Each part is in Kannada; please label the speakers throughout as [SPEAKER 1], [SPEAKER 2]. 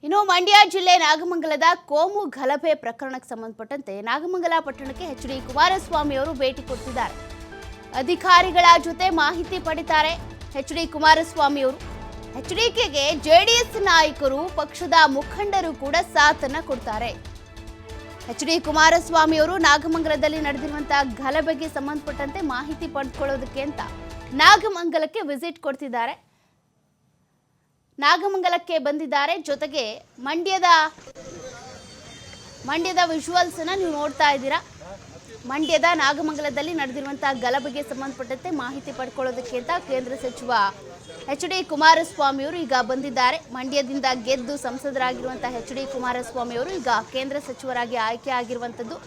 [SPEAKER 1] ಇನ್ನು ಮಂಡ್ಯ ಜಿಲ್ಲೆ ನಾಗಮಂಗಲದ ಕೋಮು ಗಲಭೆ ಪ್ರಕರಣಕ್ಕೆ ಸಂಬಂಧಪಟ್ಟಂತೆ ನಾಗಮಂಗಲ ಪಟ್ಟಣಕ್ಕೆ ಎಚ್.ಡಿ. ಕುಮಾರಸ್ವಾಮಿ ಅವರು ಭೇಟಿ ಕೊಟ್ಟಿದ್ದಾರೆ. ಅಧಿಕಾರಿಗಳ ಜೊತೆ ಮಾಹಿತಿ ಪಡಿತಾರೆ ಎಚ್.ಡಿ. ಕುಮಾರಸ್ವಾಮಿ ಅವರು. ಎಚ್ಡಿಕೆಗೆ ಜೆಡಿಎಸ್ ನಾಯಕರು, ಪಕ್ಷದ ಮುಖಂಡರು ಕೂಡ ಸಾಥನ್ನ ಕೊಡ್ತಾರೆ. ಎಚ್.ಡಿ. ಕುಮಾರಸ್ವಾಮಿ ಅವರು ನಾಗಮಂಗಲದಲ್ಲಿ ನಡೆದಿರುವಂತಹ ಗಲಭೆಗೆ ಸಂಬಂಧಪಟ್ಟಂತೆ ಮಾಹಿತಿ ಪಡೆದುಕೊಳ್ಳೋದಕ್ಕೆ ಅಂತ ನಾಗಮಂಗಲಕ್ಕೆ ವಿಸಿಟ್ ಕೊಡ್ತಿದ್ದಾರೆ. ನಾಗಮಂಗಲಕ್ಕೆ ಬಂದಿದ್ದಾರೆ. ಜೊತೆಗೆ ಮಂಡ್ಯದ ವಿಜುವಲ್ಸ್ ಅನ್ನ ನೀವು ನೋಡ್ತಾ ಇದ್ದೀರಾ. ಮಂಡ್ಯದ ನಾಗಮಂಗಲದಲ್ಲಿ ನಡೆದಿರುವಂತಹ ಗಲಭೆಗೆ ಸಂಬಂಧಪಟ್ಟಂತೆ ಮಾಹಿತಿ ಪಡ್ಕೊಳ್ಳೋದಕ್ಕೆ ಅಂತ ಕೇಂದ್ರ ಸಚಿವ ಎಚ್.ಡಿ. ಕುಮಾರಸ್ವಾಮಿ ಅವರು ಈಗ ಬಂದಿದ್ದಾರೆ. ಮಂಡ್ಯದಿಂದ ಗೆದ್ದು ಸಂಸದರಾಗಿರುವಂತಹ ಎಚ್.ಡಿ. ಕುಮಾರಸ್ವಾಮಿ ಅವರು ಈಗ ಕೇಂದ್ರ ಸಚಿವರಾಗಿ ಆಯ್ಕೆ ಆಗಿರುವಂತದ್ದು.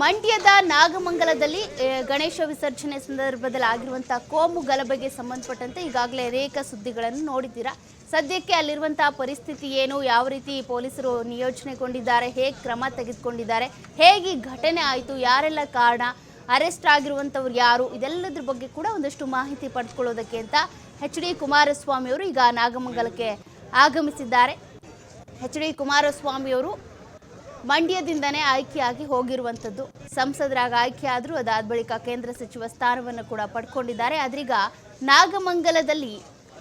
[SPEAKER 1] ಮಂಡ್ಯದ ನಾಗಮಂಗಲದಲ್ಲಿ ಗಣೇಶ ವಿಸರ್ಜನೆ ಸಂದರ್ಭದಲ್ಲಿ ಆಗಿರುವಂತಹ ಕೋಮು ಗಲಭೆಗೆ ಸಂಬಂಧಪಟ್ಟಂತೆ ಈಗಾಗಲೇ ಅನೇಕ ಸುದ್ದಿಗಳನ್ನು ನೋಡಿದ್ದೀರಾ. ಸದ್ಯಕ್ಕೆ ಅಲ್ಲಿರುವಂತಹ ಪರಿಸ್ಥಿತಿ ಏನು, ಯಾವ ರೀತಿ ಪೊಲೀಸರು ನಿಯೋಜನೆಗೊಂಡಿದ್ದಾರೆ, ಹೇಗೆ ಕ್ರಮ ತೆಗೆದುಕೊಂಡಿದ್ದಾರೆ, ಹೇಗೆ ಘಟನೆ ಆಯಿತು, ಯಾರೆಲ್ಲ ಕಾರಣ, ಅರೆಸ್ಟ್ ಆಗಿರುವಂಥವ್ರು ಯಾರು, ಇದೆಲ್ಲದ್ರ ಬಗ್ಗೆ ಕೂಡ ಒಂದಷ್ಟು ಮಾಹಿತಿ ಪಡೆದುಕೊಳ್ಳೋದಕ್ಕೆ ಅಂತ ಎಚ್.ಡಿ. ಕುಮಾರಸ್ವಾಮಿ ಅವರು ಈಗ ನಾಗಮಂಗಲಕ್ಕೆ ಆಗಮಿಸಿದ್ದಾರೆ. ಎಚ್.ಡಿ. ಕುಮಾರಸ್ವಾಮಿ ಅವರು ಮಂಡ್ಯದಿಂದನೇ ಆಯ್ಕೆಯಾಗಿ ಹೋಗಿರುವಂಥದ್ದು. ಸಂಸದರಾಗಿ ಆಯ್ಕೆ ಆದರೂ ಅದಾದ ಬಳಿಕ ಕೇಂದ್ರ ಸಚಿವ ಸ್ಥಾನವನ್ನು ಕೂಡ ಪಡ್ಕೊಂಡಿದ್ದಾರೆ. ಆದ್ರೀಗ ನಾಗಮಂಗಲದಲ್ಲಿ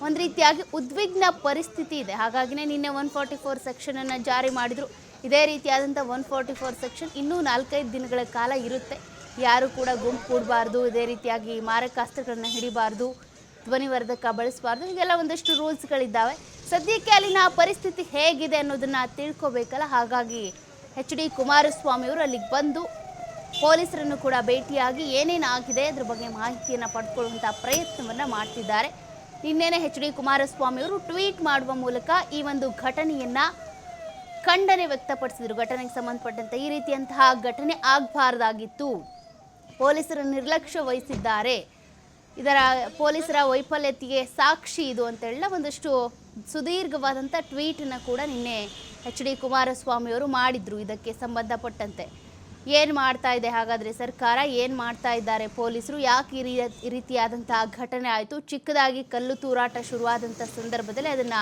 [SPEAKER 1] ಒಂದು ರೀತಿಯಾಗಿ ಉದ್ವಿಗ್ನ ಪರಿಸ್ಥಿತಿ ಇದೆ. ಹಾಗಾಗಿನೇ ನಿನ್ನೆ 144 ಸೆಕ್ಷನ್ ಅನ್ನು ಜಾರಿ ಮಾಡಿದ್ರು. ಇದೇ ರೀತಿಯಾದಂಥ 144 ಸೆಕ್ಷನ್ ಇನ್ನೂ 4-5 ದಿನಗಳ ಕಾಲ ಇರುತ್ತೆ. ಯಾರು ಕೂಡ ಗುಂಪು ಕೂಡಬಾರ್ದು, ಇದೇ ರೀತಿಯಾಗಿ ಮಾರಕಾಸ್ತ್ರಗಳನ್ನ ಹಿಡಿಬಾರ್ದು, ಧ್ವನಿವರ್ಧಕ ಬಳಸಬಾರ್ದು, ಹೀಗೆಲ್ಲ ಒಂದಷ್ಟು ರೂಲ್ಸ್ಗಳಿದ್ದಾವೆ. ಸದ್ಯಕ್ಕೆ ಅಲ್ಲಿನ ಪರಿಸ್ಥಿತಿ ಹೇಗಿದೆ ಅನ್ನೋದನ್ನ ತಿಳ್ಕೊಬೇಕಲ್ಲ. ಹಾಗಾಗಿ ಎಚ್.ಡಿ. ಕುಮಾರಸ್ವಾಮಿ ಅವರು ಅಲ್ಲಿಗೆ ಬಂದು ಪೊಲೀಸರನ್ನು ಕೂಡ ಭೇಟಿಯಾಗಿ ಏನೇನಾಗಿದೆ ಅದ್ರ ಬಗ್ಗೆ ಮಾಹಿತಿಯನ್ನು ಪಡ್ಕೊಳ್ಳುವಂಥ ಪ್ರಯತ್ನವನ್ನು ಮಾಡ್ತಿದ್ದಾರೆ. ನಿನ್ನೆನೇ ಎಚ್.ಡಿ. ಕುಮಾರಸ್ವಾಮಿ ಅವರು ಟ್ವೀಟ್ ಮಾಡುವ ಮೂಲಕ ಈ ಒಂದು ಘಟನೆಯನ್ನ ಖಂಡನೆ ವ್ಯಕ್ತಪಡಿಸಿದರು. ಘಟನೆಗೆ ಸಂಬಂಧಪಟ್ಟಂತೆ ಈ ರೀತಿಯಂತಹ ಘಟನೆ ಆಗಬಾರ್ದಾಗಿತ್ತು, ಪೊಲೀಸರು ನಿರ್ಲಕ್ಷ್ಯ ವಹಿಸಿದ್ದಾರೆ, ಇದರ ಪೊಲೀಸರ ವೈಫಲ್ಯತೆಗೆ ಸಾಕ್ಷಿ ಇದು ಅಂತೆಲ್ಲ ಒಂದಷ್ಟು ಸುದೀರ್ಘವಾದಂಥ ಟ್ವೀಟನ್ನು ಕೂಡ ನಿನ್ನೆ ಎಚ್.ಡಿ. ಕುಮಾರಸ್ವಾಮಿ ಅವರು ಮಾಡಿದ್ರು. ಇದಕ್ಕೆ ಸಂಬಂಧಪಟ್ಟಂತೆ ಏನು ಮಾಡ್ತಾ ಇದೆ ಹಾಗಾದರೆ ಸರ್ಕಾರ, ಏನು ಮಾಡ್ತಾ ಇದ್ದಾರೆ ಪೊಲೀಸರು, ಯಾಕೆ ಈ ರೀತಿಯಾದಂತಹ ಘಟನೆ ಆಯಿತು, ಚಿಕ್ಕದಾಗಿ ಕಲ್ಲು ತೂರಾಟ ಶುರುವಾದಂಥ ಸಂದರ್ಭದಲ್ಲಿ ಅದನ್ನು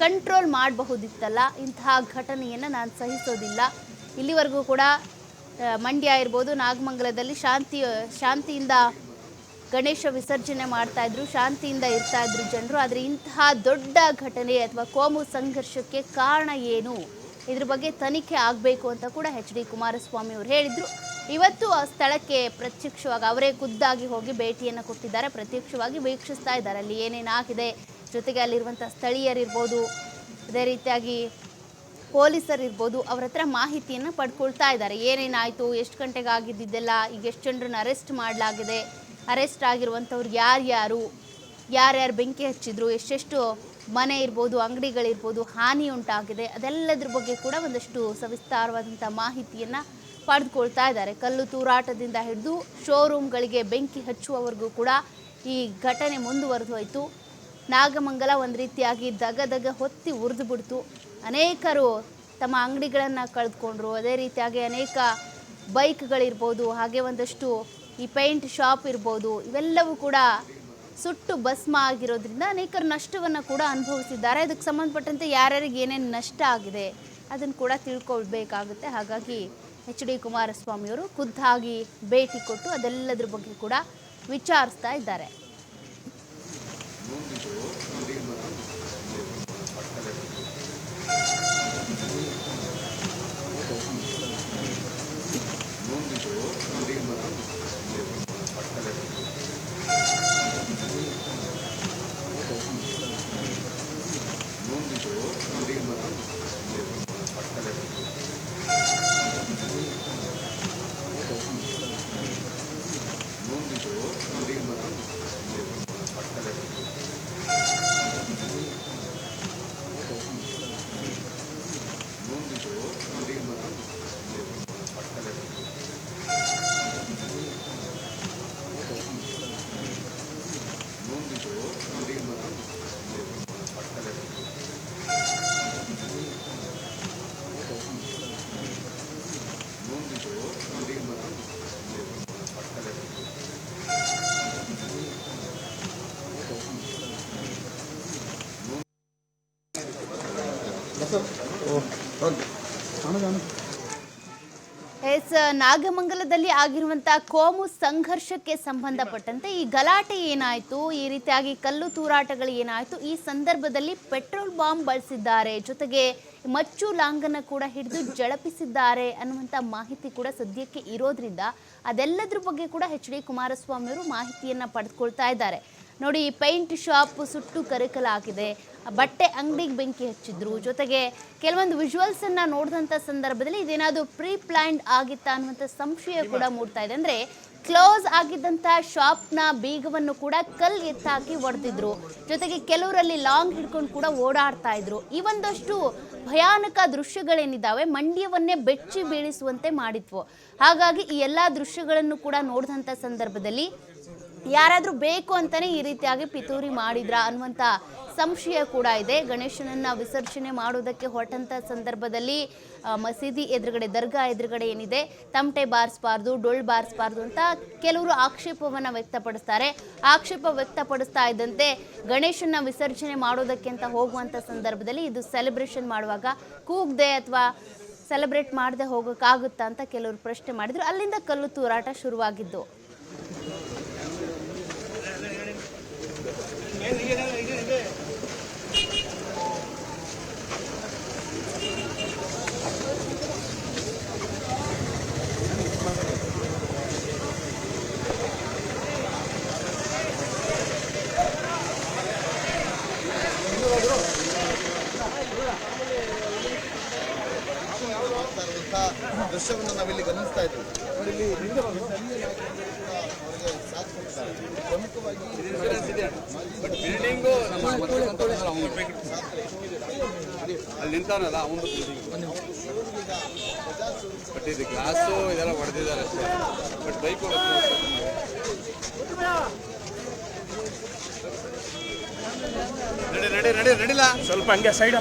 [SPEAKER 1] ಕಂಟ್ರೋಲ್ ಮಾಡಬಹುದಿತ್ತಲ್ಲ, ಇಂತಹ ಘಟನೆಯನ್ನು ನಾನು ಸಹಿಸೋದಿಲ್ಲ. ಇಲ್ಲಿವರೆಗೂ ಕೂಡ ಮಂಡ್ಯ ಇರ್ಬೋದು, ನಾಗಮಂಗಲದಲ್ಲಿ ಶಾಂತಿಯಿಂದ ಗಣೇಶ ವಿಸರ್ಜನೆ ಮಾಡ್ತಾಯಿದ್ರು, ಶಾಂತಿಯಿಂದ ಇರ್ತಾಯಿದ್ರು ಜನರು. ಆದರೆ ಇಂತಹ ದೊಡ್ಡ ಘಟನೆ ಅಥವಾ ಕೋಮು ಸಂಘರ್ಷಕ್ಕೆ ಕಾರಣ ಏನು, ಇದ್ರ ಬಗ್ಗೆ ತನಿಖೆ ಆಗಬೇಕು ಅಂತ ಕೂಡ ಎಚ್.ಡಿ. ಕುಮಾರಸ್ವಾಮಿ ಅವರು ಹೇಳಿದರು. ಇವತ್ತು ಆ ಸ್ಥಳಕ್ಕೆ ಪ್ರತ್ಯಕ್ಷವಾಗಿ ಅವರೇ ಖುದ್ದಾಗಿ ಹೋಗಿ ಭೇಟಿಯನ್ನು ಕೊಟ್ಟಿದ್ದಾರೆ. ಪ್ರತ್ಯಕ್ಷವಾಗಿ ವೀಕ್ಷಿಸ್ತಾ ಇದ್ದಾರೆ ಅಲ್ಲಿ ಏನೇನಾಗಿದೆ. ಜೊತೆಗೆ ಅಲ್ಲಿರುವಂಥ ಸ್ಥಳೀಯರಿರ್ಬೋದು, ಅದೇ ರೀತಿಯಾಗಿ ಪೊಲೀಸರಿರ್ಬೋದು, ಅವ್ರ ಹತ್ರ ಮಾಹಿತಿಯನ್ನು ಪಡ್ಕೊಳ್ತಾ ಇದ್ದಾರೆ. ಏನೇನಾಯಿತು, ಎಷ್ಟು ಗಂಟೆಗೆ ಆಗಿದ್ದಿದ್ದೆಲ್ಲ, ಈಗ ಎಷ್ಟು ಜನರನ್ನು ಅರೆಸ್ಟ್ ಮಾಡಲಾಗಿದೆ, ಅರೆಸ್ಟ್ ಆಗಿರುವಂಥವ್ರು ಯಾರ್ಯಾರು ಬೆಂಕಿ ಹಚ್ಚಿದ್ರು, ಎಷ್ಟೆಷ್ಟು ಮನೆ ಇರ್ಬೋದು, ಅಂಗಡಿಗಳಿರ್ಬೋದು ಹಾನಿ ಉಂಟಾಗಿದೆ, ಅದೆಲ್ಲದ್ರ ಬಗ್ಗೆ ಕೂಡ ಒಂದಷ್ಟು ಸವಿಸ್ತಾರವಾದಂಥ ಮಾಹಿತಿಯನ್ನು ಪಡೆದುಕೊಳ್ತಾ ಇದ್ದಾರೆ. ಕಲ್ಲು ತೂರಾಟದಿಂದ ಹಿಡಿದು ಶೋರೂಮ್ಗಳಿಗೆ ಬೆಂಕಿ ಹಚ್ಚುವವರೆಗೂ ಕೂಡ ಈ ಘಟನೆ ಮುಂದುವರೆದು ಹೋಯಿತು. ನಾಗಮಂಗಲ ಒಂದು ರೀತಿಯಾಗಿ ದಗ ಹೊತ್ತಿ ಉರಿದು ಬಿಡ್ತು. ಅನೇಕರು ತಮ್ಮ ಅಂಗಡಿಗಳನ್ನು ಕಳೆದುಕೊಂಡ್ರು. ಅದೇ ರೀತಿಯಾಗಿ ಅನೇಕ ಬೈಕ್ಗಳಿರ್ಬೋದು, ಹಾಗೆ ಒಂದಷ್ಟು ಈ ಪೇಂಟ್ ಶಾಪ್ ಇರ್ಬೋದು, ಇವೆಲ್ಲವೂ ಕೂಡ ಸುಟ್ಟು ಭಸ್ಮ ಆಗಿರೋದ್ರಿಂದ ಅನೇಕರು ನಷ್ಟವನ್ನು ಕೂಡ ಅನುಭವಿಸಿದ್ದಾರೆ. ಅದಕ್ಕೆ ಸಂಬಂಧಪಟ್ಟಂತೆ ಯಾರ್ಯಾರಿಗೆ ಏನೇನು ನಷ್ಟ ಆಗಿದೆ ಅದನ್ನು ಕೂಡ ತಿಳ್ಕೊಳ್ಬೇಕಾಗುತ್ತೆ. ಹಾಗಾಗಿ ಎಚ್.ಡಿ. ಕುಮಾರಸ್ವಾಮಿ ಅವರು ಖುದ್ದಾಗಿ ಭೇಟಿ ಕೊಟ್ಟು ಅದೆಲ್ಲದ್ರ ಬಗ್ಗೆ ಕೂಡ ವಿಚಾರಿಸ್ತಾ ಇದ್ದಾರೆ. ಎಸ್ ನಾಗಮಂಗಲದಲ್ಲಿ ಆಗಿರುವಂತಹ ಕೋಮು ಸಂಘರ್ಷಕ್ಕೆ ಸಂಬಂಧಪಟ್ಟಂತೆ ಈ ಗಲಾಟೆ ಏನಾಯಿತು, ಈ ರೀತಿಯಾಗಿ ಕಲ್ಲು ತೂರಾಟಗಳು ಏನಾಯಿತು, ಈ ಸಂದರ್ಭದಲ್ಲಿ ಪೆಟ್ರೋಲ್ ಬಾಂಬ್ ಬಳಸಿದ್ದಾರೆ, ಜೊತೆಗೆ ಮಚ್ಚು ಲಾಂಗನ ಕೂಡ ಹಿಡಿದು ಜಳಪಿಸಿದ್ದಾರೆ ಅನ್ನುವಂಥ ಮಾಹಿತಿ ಕೂಡ ಸದ್ಯಕ್ಕೆ ಇರೋದ್ರಿಂದ ಅದೆಲ್ಲದ್ರ ಬಗ್ಗೆ ಕೂಡ HD ಕುಮಾರಸ್ವಾಮಿ ಅವರು ಮಾಹಿತಿಯನ್ನು ಪಡೆದುಕೊಳ್ತಾ ಇದ್ದಾರೆ. ನೋಡಿ, ಪೇಂಟ್ ಶಾಪ್ ಸುಟ್ಟು ಕರಕಲಾಗಿದೆ, ಬಟ್ಟೆ ಅಂಗಡಿಗೆ ಬೆಂಕಿ ಹಚ್ಚಿದ್ರು, ಜೊತೆಗೆ ಕೆಲವೊಂದು ವಿಜುವಲ್ಸನ್ನು ನೋಡಿದಂಥ ಸಂದರ್ಭದಲ್ಲಿ ಇದೇನಾದರೂ ಪ್ರೀ ಪ್ಲ್ಯಾನ್ಡ್ ಆಗಿತ್ತಾ ಅನ್ನುವಂಥ ಸಂಶಯ ಕೂಡ ಮೂಡ್ತಾ ಇದೆ. ಅಂದರೆ ಕ್ಲೋಸ್ ಆಗಿದ್ದಂಥ ಶಾಪ್ನ ಬೀಗವನ್ನು ಕೂಡ ಕಲ್ಲು ಎತ್ತಾಕಿ ಹೊಡೆದಿದ್ರು, ಜೊತೆಗೆ ಕೆಲವರಲ್ಲಿ ಲಾಂಗ್ ಹಿಡ್ಕೊಂಡು ಕೂಡ ಓಡಾಡ್ತಾ ಇದ್ರು. ಈ ಒಂದಷ್ಟು ಭಯಾನಕ ದೃಶ್ಯಗಳೇನಿದ್ದಾವೆ ಮಂಡ್ಯವನ್ನೇ ಬೆಚ್ಚಿ ಬೀಳಿಸುವಂತೆ ಮಾಡಿದ್ವು. ಹಾಗಾಗಿ ಈ ಎಲ್ಲ ದೃಶ್ಯಗಳನ್ನು ಕೂಡ ನೋಡಿದಂಥ ಸಂದರ್ಭದಲ್ಲಿ ಯಾರಾದರೂ ಬೇಕು ಅಂತಾನೆ ಈ ರೀತಿಯಾಗಿ ಪಿತೂರಿ ಮಾಡಿದ್ರಾ ಅನ್ನುವಂಥ ಸಂಶಯ ಕೂಡ ಇದೆ. ಗಣೇಶನನ್ನ ವಿಸರ್ಜನೆ ಮಾಡೋದಕ್ಕೆ ಹೊರಟಂಥ ಸಂದರ್ಭದಲ್ಲಿ ಮಸೀದಿ ಎದುರುಗಡೆ, ದರ್ಗಾ ಎದುರುಗಡೆ ಏನಿದೆ ತಮಟೆ ಬಾರಿಸಬಾರ್ದು, ಡೊಳ್ಳು ಬಾರಿಸಬಾರ್ದು ಅಂತ ಕೆಲವರು ಆಕ್ಷೇಪವನ್ನು ವ್ಯಕ್ತಪಡಿಸ್ತಾರೆ. ಆಕ್ಷೇಪ ವ್ಯಕ್ತಪಡಿಸ್ತಾ ಇದ್ದಂತೆ ಗಣೇಶನ ವಿಸರ್ಜನೆ ಮಾಡೋದಕ್ಕೆ ಅಂತ ಹೋಗುವಂಥ ಸಂದರ್ಭದಲ್ಲಿ ಇದು ಸೆಲೆಬ್ರೇಷನ್ ಮಾಡುವಾಗ ಕೂಗದೆ ಅಥವಾ ಸೆಲೆಬ್ರೇಟ್ ಮಾಡದೆ ಹೋಗೋಕ್ಕಾಗುತ್ತಾ ಅಂತ ಕೆಲವರು ಪ್ರಶ್ನೆ ಮಾಡಿದ್ರು. ಅಲ್ಲಿಂದ ಕಲ್ಲು ತೂರಾಟ ಶುರುವಾಗಿದ್ದು.
[SPEAKER 2] ದೃಶ್ಯವನ್ನು ನಾವಿಲ್ಲಿ ಗಮನಿಸ್ತಾ ಇದ್ದೀವಿ.
[SPEAKER 3] ಅಲ್ಲಿ ನಿಂತಾನಲ್ಲ ಅವನು ಬಟ್ ಇದು ಗ್ಲಾಸು ಇದೆಲ್ಲ ಹೊಡೆದಿದ್ದಾರೆ ಅಷ್ಟೇ. ಬಟ್ ಬೈಕ್ ನಡಿಲ್ಲ
[SPEAKER 4] ಸ್ವಲ್ಪ ಹಂಗೆ ಸೈಡ್